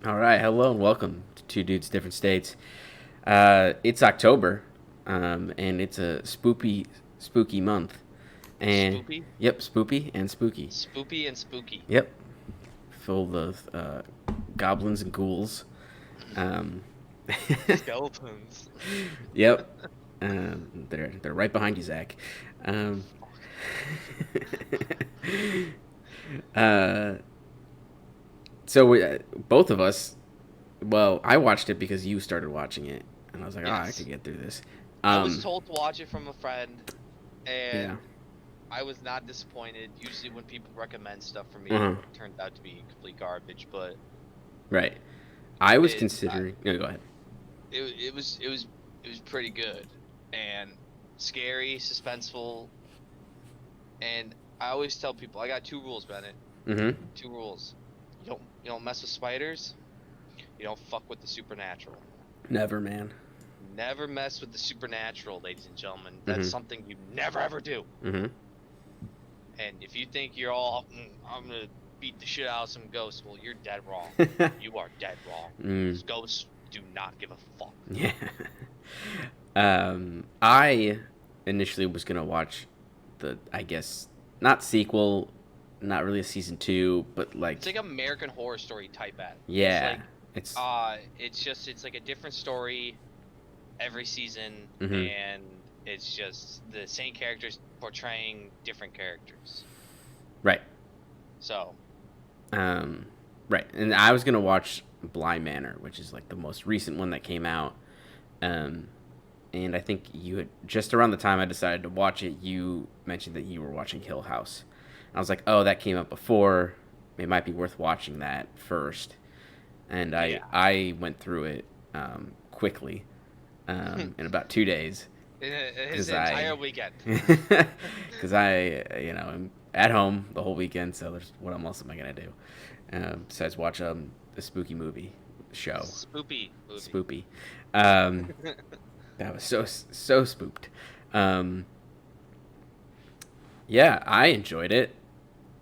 All right, hello and welcome to Two Dudes Different States. It's October, and it's a spooky month. And Spoopy? yep, spoopy and spooky. Spoopy and spooky. Yep, full of goblins and ghouls. Um, Skeletons. yep, they're right behind you, Zach. Um, uh, so both of us. Well, I watched it because you started watching it, and I was like, "Oh, I could Yes. get through this." I was Um, told to watch it from a friend, yeah. and I was not disappointed. Usually, when people recommend stuff for me, Uh-huh. it turns out to be complete garbage. But Right. I was it, I, considering. No, go ahead. it was pretty good and scary, suspenseful. And I always tell people, I got two rules, Bennett. Mm-hmm. Two rules. You don't mess with spiders. You don't fuck with the supernatural. Never, man. Never mess with the supernatural, ladies and gentlemen. That's Mm-hmm. something you never ever do. Mm-hmm. And if you think you're all, I'm gonna beat the shit out of some ghosts, well, you're dead wrong. You are dead wrong. mm, These ghosts do not give a fuck. yeah. I initially was gonna watch I guess, not sequel, not really a season two, but It's like American Horror Story type at. It's yeah, like, it's. it's like a different story every season, Mm-hmm. and it's just the same characters portraying different characters. Right. So, Um, right. And I was gonna watch Bly Manor, which is like the most recent one that came out. Um, and I think you had just around the time I decided to watch it, you mentioned that you were watching Hill House. I was like, oh, that came out before. It might be worth watching that first. And I yeah. I went through it quickly in about 2 days His because entire weekend. because I am at home the whole weekend. So there's what else am I gonna do besides watch the spooky movie show, Spoopy movie. Spoopy. Um, that was so spooked. Um, yeah, I enjoyed it.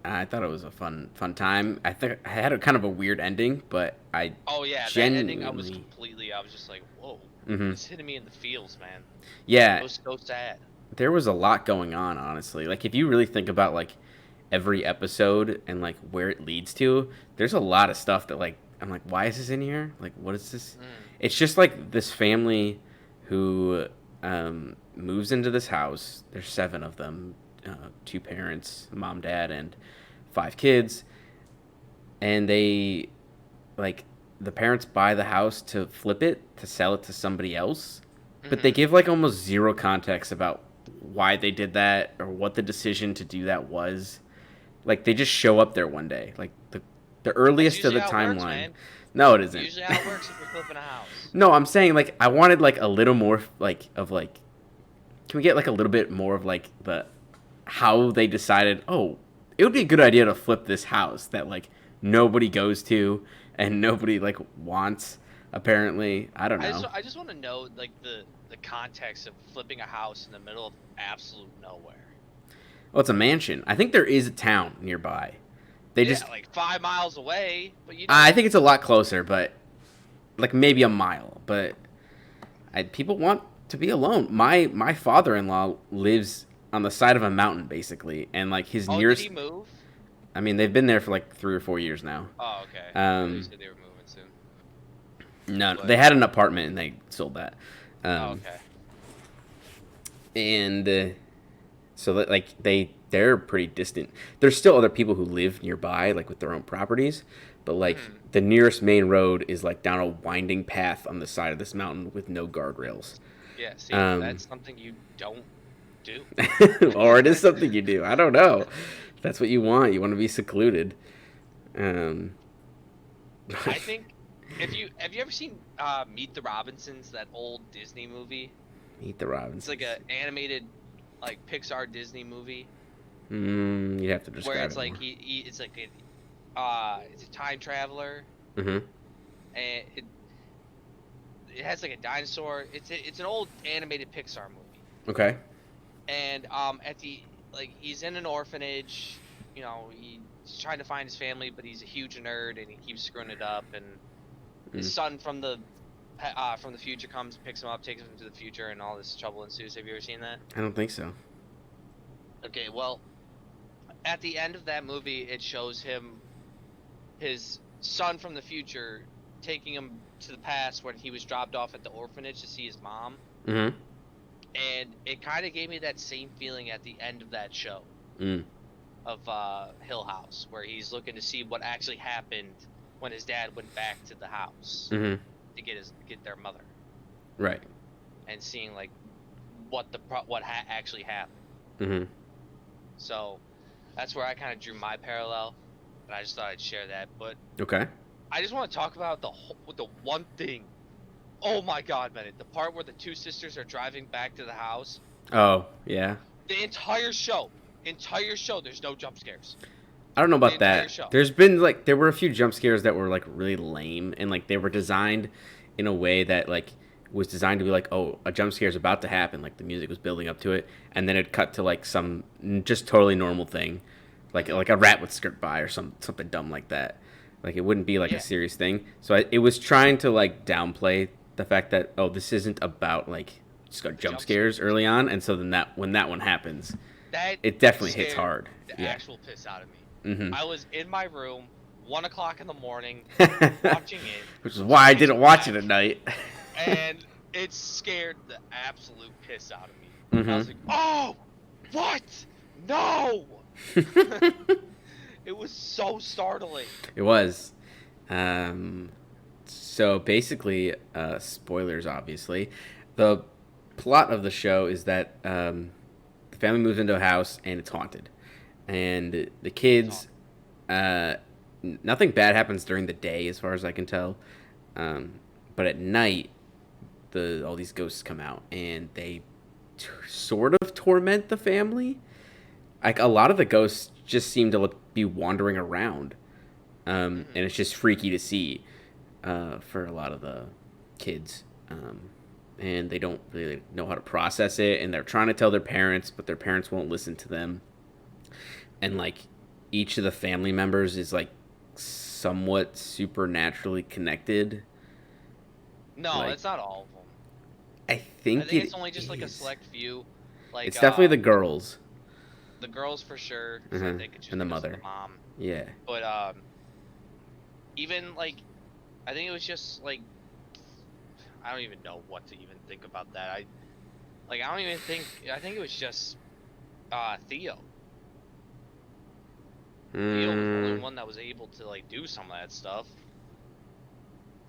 I thought it was a fun time. I think I had a kind of a weird ending, but I Oh yeah, that ending genuinely. I was just like, whoa, Hmm. it's hitting me in the feels, man. It Yeah, was so sad. there was a lot going on, honestly. Like if you really think about like every episode and like where it leads to, there's a lot of stuff that like I'm like, why is this in here? Like, what is this? Mm. It's just like this family who moves into this house. There's seven of them, two parents, mom, dad, and five kids, and they like the parents buy the house to flip it to sell it to somebody else, but they Hmm. give like almost zero context about why they did that or what the decision to do that was. Like they just show up there one day, like the That's earliest of usually the how it works, timeline. man. No, it isn't. Usually how it works if you're flipping a house. No, I'm saying like I wanted like a little more like of like can we get like a little bit more of like the how they decided, oh, it would be a good idea to flip this house that like nobody goes to and nobody like wants apparently. I don't know. I just want to know like the context of flipping a house in the middle of absolute nowhere. Well, it's a mansion. I think there is a town nearby. They Yeah, just like 5 miles away, but you I don't. think it's a lot closer, but like maybe a mile, but people want to be alone. My father-in-law lives on the side of a mountain basically, and like his Oh, did he nearest. move? I mean, they've been there for like 3 or 4 years now. Oh, okay. I thought you Um, said they were moving soon. no, But they had an apartment and they sold that. oh, Um, okay. and so that like they're pretty distant. There's still other people who live nearby, like with their own properties, but like Hmm. the nearest main road is like down a winding path on the side of this mountain with no guardrails. Yeah, see, Um, that's something you don't do. or it is something you do. I don't know. If that's what you want. You want to be secluded. Um, I think if you have you ever seen Meet the Robinsons, that old Disney movie? Meet the It's like Robinsons. a animated like Pixar Disney movie You have to where describe it's it like more. it's like it's a time traveler Mm-hmm. and it has like a dinosaur. It's an old animated Pixar movie. Okay. And at the like he's in an orphanage, he's trying to find his family, but he's a huge nerd and he keeps screwing it up. And his Mm. son from the future comes, picks him up, takes him to the future, and all this trouble ensues. Have you ever seen that? I don't think so. Okay, well, at the end of that movie, it shows his son from the future taking him to the past when he was dropped off at the orphanage to see his mom, Mm-hmm. and it kind of gave me that same feeling at the end of that show Mm. of Hill House, where he's looking to see what actually happened when his dad went back to the house Mm-hmm. to get their mother, Right. and seeing like actually happened. Mm-hmm. So that's where I kind of drew my parallel, and I just thought I'd share that. But Okay. I just want to talk about the one thing. Oh my God, man! The part where the two sisters are driving back to the house. Oh, yeah. The entire show, there's no jump scares. I don't know The about entire that. show. There were a few jump scares that were like really lame, and like they were designed in a way that like was designed to be like, oh, a jump scare is about to happen. Like the music was building up to it, and then it cut to like some just totally normal thing, like a rat would skirt by or something dumb like that. Like it wouldn't be like a Yeah, serious thing. So it was trying to like downplay the fact that, oh, this isn't about like just got the jump jump scares scares. early on, and so then that when that one happens, That it definitely hits scared hard. the Yeah. actual piss out of me. Mm-hmm. I was in my room, 1 o'clock in the morning, watching it. Which is why I Pitch didn't watch it black, at night. and it scared the absolute piss out of me. I was Mm-hmm. like, "Oh, what? No!" It was so startling. It was. So basically, spoilers obviously. The plot of the show is that the family moves into a house and it's haunted. And the kids, nothing bad happens during the day as far as I can tell. Um, but at night, all these ghosts come out and they sort of torment the family. Like a lot of the ghosts just seem to be wandering around, and it's just freaky to see for a lot of the kids, and they don't really know how to process it, and they're trying to tell their parents, but their parents won't listen to them, and like each of the family members is like somewhat supernaturally connected. No, Like it's not all of them. I I think think it it's only just like a is. select few. Like It's definitely the girls. the girls for sure. 'Cause I Uh-huh. think it's just And the because of mother. the mom. Yeah. But even like, I think it was just like, I don't even know what to even think about that. I don't even think. I think it was just Theo. Theo was the only Mm, one that was able to like do some of that stuff,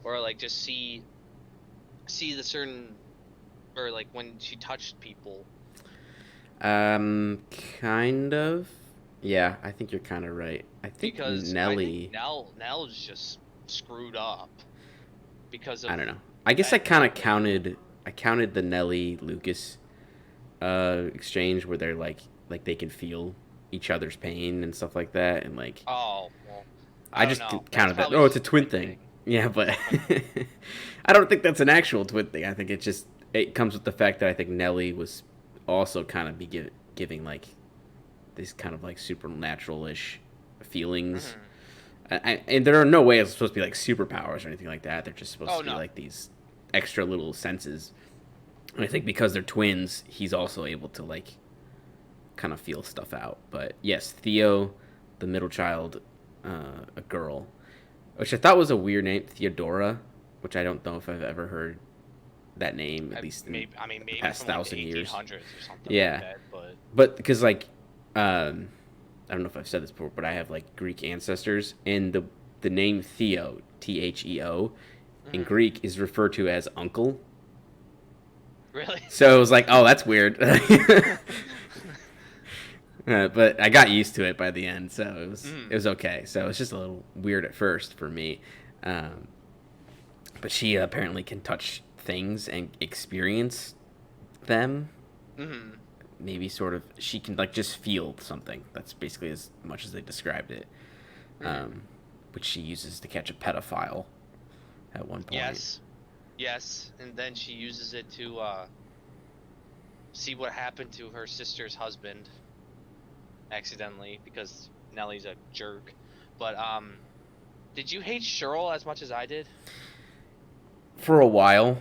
or like just see the certain, or like when she touched people. kind of. Yeah, I think you're kind of right. I think Because I think Nelly. Nell's just screwed up because I of don't know. I guess that happened. I counted the Nelly Lucas exchange where they're like they can feel each other's pain and stuff like that, and like Oh well, I I don't just know. That's counted that. probably Oh, it's just a a twin twin thing. thing. Yeah, but Twin thing. I don't think that's an actual twin thing. I think it comes with the fact that I think Nelly was also kind of giving like this kind of like supernatural-ish feelings. Hmm. And there are no way it's supposed to be like superpowers or anything like that. They're just supposed Oh to be no. like these extra little senses. And I think because they're twins, he's also able to like kind of feel stuff out. But yes, Theo, the middle child, a girl, which I thought was a weird name, Theodora, which I don't know if I've ever heard that name, at least in I mean, the maybe past from like the 1,000 years. 1800s or something like Yeah, that. But but because like, I don't know if I've said this before, but I have like Greek ancestors, and the name Theo, Theo, in mhm. Greek is referred to as uncle. Really. So it was like, oh, that's weird. But I got used to it by the end, so it Mm. was okay. So it was just a little weird at first for me, um, but she apparently can touch things and experience them. Mhm. Maybe sort of, she can like just feel something. That's basically as much as they described it, Mhm. um, which she uses to catch a pedophile at one point. Yes. Yes. And then she uses it to see what happened to her sister's husband accidentally because Nellie's a jerk. But did you hate Cheryl as much as I did? for a while.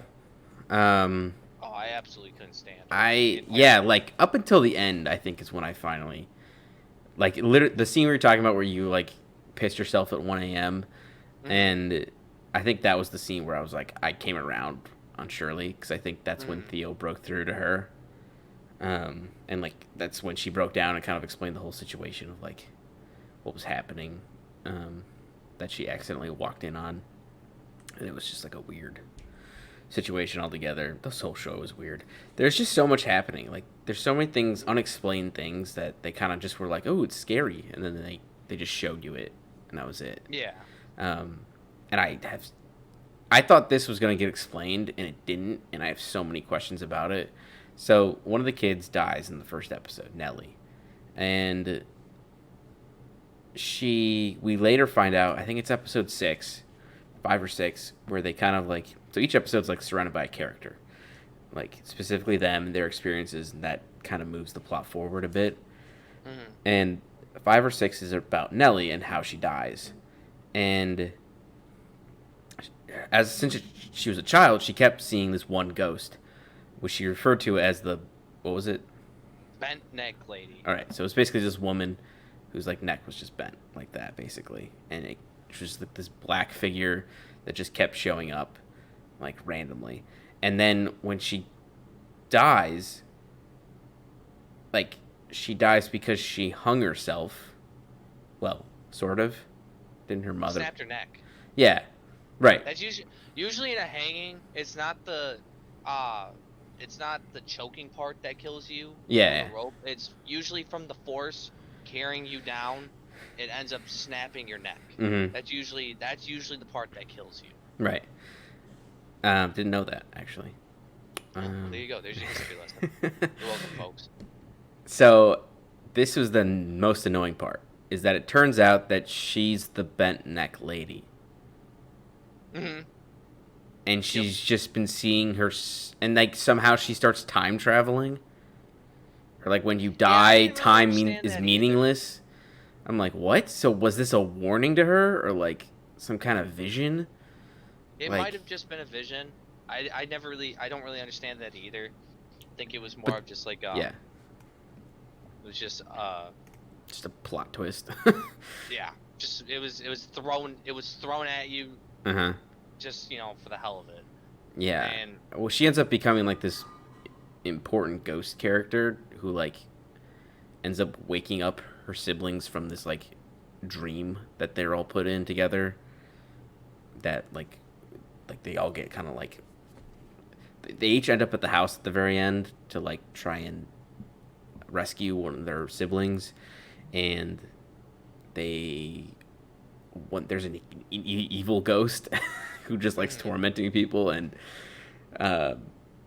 Um, Oh, I absolutely couldn't stand her the I entire yeah, show. like up until the end, I think is when I finally like literally the scene we were talking about where you like pissed yourself at 1 a.m. Mm-hmm. and I think that was the scene where I was like I came around on Shirley because I think that's when Mm-hmm. Theo broke through to her. And like that's when she broke down and kind of explained the whole situation of like what was happening, um, that she accidentally walked in on, and it was just like a weird situation altogether. This whole show was weird. There's just so much happening. Like there's so many things, unexplained things that they kind of just were like, oh, it's scary, and then they just showed you it, and that was it. Yeah. Um, and I thought this was gonna get explained, and it didn't, and I have so many questions about it. So one of the kids dies in the first episode, Nellie, and we later find out. I think it's episode 6, 5 or 6, where they kind of like so each episode's like surrounded by a character, like specifically them and their experiences, and that kind of moves the plot forward a bit. Mm-hmm. And 5 or 6 is about Nellie and how she dies, and as since she was a child, she kept seeing this one ghost, which she referred to as the what was it? Bent neck lady. All right, so it's basically this woman whose like neck was just bent like that, basically, and it was like this black figure that just kept showing up like randomly, and then when she dies, like she dies because she hung herself. Well, sort of. Didn't her mother? Snapped her neck. Yeah, right. That's usually in a hanging. Uh, it's not the choking part that kills you from the Yeah. rope. It's usually from the force carrying you down. It ends up snapping your neck. Mm-hmm. That's usually the part that kills you. Right. Didn't know that actually. Well, there you go. There's your history lesson. You're welcome, folks. So this was the most annoying part is that it turns out that she's the bent neck lady, Mm-hmm. and Yep. she's just been seeing her and like somehow she starts time traveling, or like when you Yeah, I die didn't really understand is that either. meaningless. I'm like, what? So was this a warning to her or like some kind of vision? It might Like, have just been a vision. I don't really understand that either. I think it was but more of just like yeah, it was just just a plot twist. yeah, just it was thrown at you Uh-huh. just, for the hell of it. Yeah. And Well, she ends up becoming like this important ghost character who like ends up waking up her siblings from this like dream that they're all put in together, that like they all get kind of like they each end up at the house at the very end to like try and rescue one of their siblings, and they there's an evil ghost who just likes mhm. tormenting people, and uh,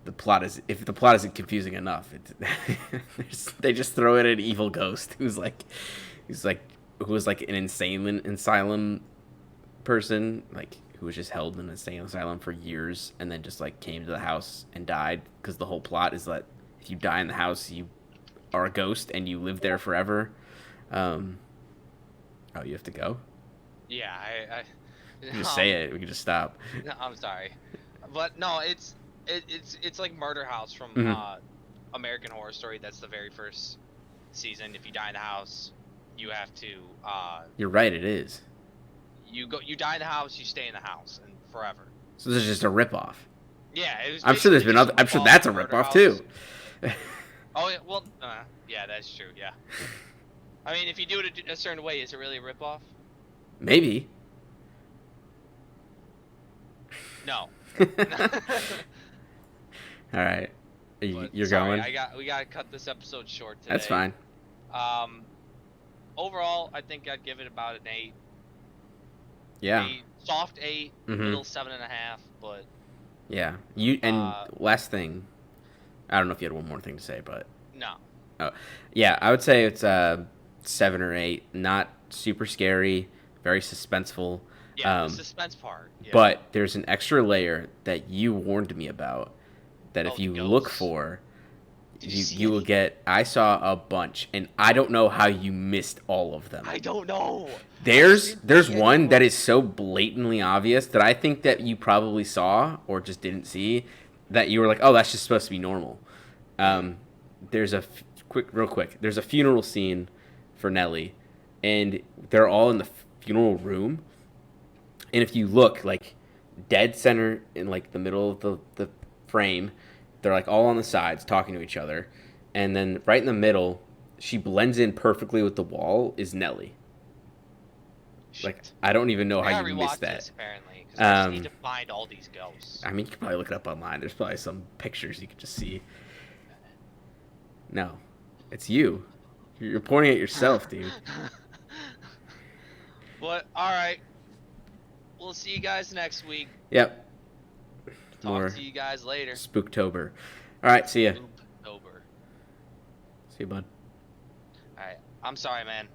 the plot is if the plot isn't confusing enough, they just throw in an evil ghost who's like who was like an insane asylum person, like who was just held in an insane asylum for years, and then just like came to the house and died because the whole plot is that if you die in the house, you are a ghost and you live there forever. Um, oh, you have to go. Yeah, You just say it. We can just stop. no, I'm sorry, but no, it's like Murder House from Hmm. American Horror Story. That's the very first season. If you die in the house, you have to You're right. It is. you die in the house, you stay in the house and forever. So this is just a ripoff. Yeah, it was I'm sure there's basically been just a other. I'm sure ripoff that's of a Murder ripoff House. too. Oh yeah, well, yeah, that's true. Yeah, I mean, if you do it a certain way, is it really a ripoff? Maybe. No. All right. But You're sorry, going. we gotta cut this episode short today. That's fine. Um, overall, I think I'd give it about an 8. Yeah. 8, soft 8, Mhm. middle 7.5. But Yeah. You and uh, last thing. I don't know if you had one more thing to say, but no. oh, yeah, I would say it's 7 or 8. Not super scary, very suspenseful. Yeah, the Um, suspense part. Yeah. but there's an extra layer that you warned me about that if Oh, the you look ghosts. for, Did you see you will any? get. I saw a bunch, and I don't know how you missed all of them. I don't know. I just didn't There's see any of one that them. is so blatantly obvious that I think that you probably saw or just didn't see, that you were like, oh, that's just supposed to be normal. Hmm. Um, there's a real quick. There's a funeral scene for Nelly, and they're all in the funeral room. And if you look, like, dead center in like the middle of the frame, they're like all on the sides talking to each other, and then right in the middle, she blends in perfectly with the wall, is Nelly. Like, Shit. I don't even know I how you gotta missed rewatch that. this apparently, because I just need Um, to find all these ghosts. I mean, you could probably look it up online. There's probably some pictures you could just see. No, it's you. You're pointing at yourself, dude. But all right, we'll see you guys next week. Yep. Talk More to you guys later. Spooktober. All right, see ya. Spooktober. See you, bud. All right. I'm sorry, man.